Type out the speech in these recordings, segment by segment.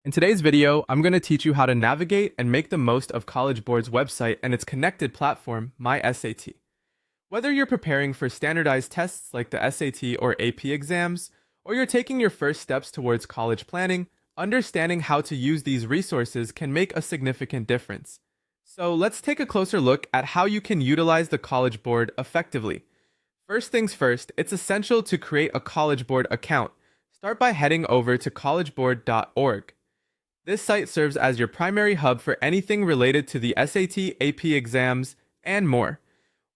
In today's video, I'm going to teach you how to navigate and make the most of College Board's website and its connected platform, MySAT. Whether you're preparing for standardized tests like the SAT or AP exams, or you're taking your first steps towards college planning, understanding how to use these resources can make a significant difference. So let's take a closer look at how you can utilize the College Board effectively. First things first, it's essential to create a College Board account. Start by heading over to collegeboard.org. This site serves as your primary hub for anything related to the SAT, AP exams, and more.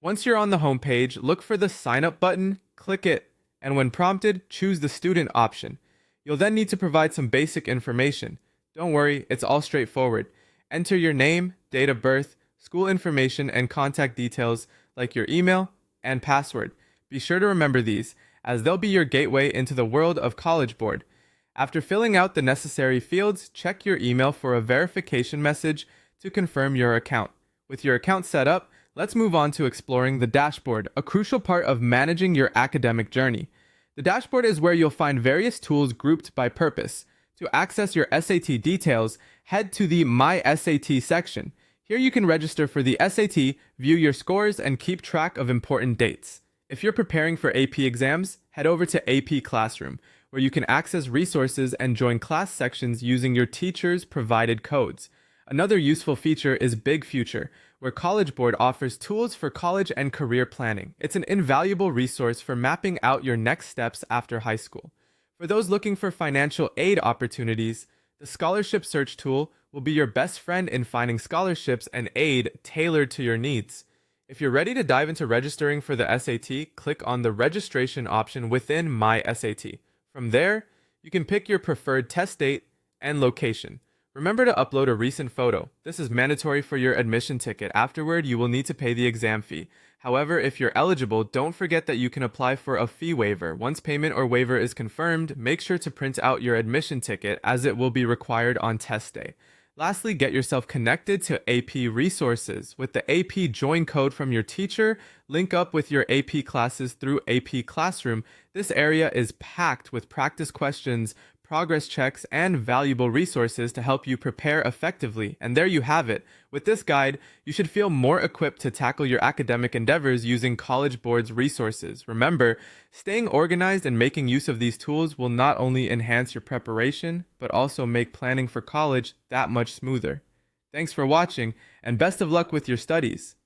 Once you're on the homepage, look for the Sign Up button, click it, and when prompted, choose the Student option. You'll then need to provide some basic information. Don't worry, it's all straightforward. Enter your name, date of birth, school information, and contact details like your email and password. Be sure to remember these, as they'll be your gateway into the world of College Board. After filling out the necessary fields, check your email for a verification message to confirm your account. With your account set up, let's move on to exploring the dashboard, a crucial part of managing your academic journey. The dashboard is where you'll find various tools grouped by purpose. To access your SAT details, head to the My SAT section. Here you can register for the SAT, view your scores, and keep track of important dates. If you're preparing for AP exams, head over to AP Classroom, where you can access resources and join class sections using your teacher's provided codes. Another useful feature is Big Future, where College Board offers tools for college and career planning. It's an invaluable resource for mapping out your next steps after high school. For those looking for financial aid opportunities, the Scholarship Search tool will be your best friend in finding scholarships and aid tailored to your needs. If you're ready to dive into registering for the SAT, click on the registration option within My SAT. From there, you can pick your preferred test date and location. Remember to upload a recent photo. This is mandatory for your admission ticket. Afterward, you will need to pay the exam fee. However, if you're eligible, don't forget that you can apply for a fee waiver. Once payment or waiver is confirmed, make sure to print out your admission ticket as it will be required on test day. Lastly, get yourself connected to AP resources. With the AP join code from your teacher, link up with your AP classes through AP Classroom. This area is packed with practice questions, progress checks, and valuable resources to help you prepare effectively. And there you have it. With this guide, you should feel more equipped to tackle your academic endeavors using College Board's resources. Remember, staying organized and making use of these tools will not only enhance your preparation, but also make planning for college that much smoother. Thanks for watching, and best of luck with your studies.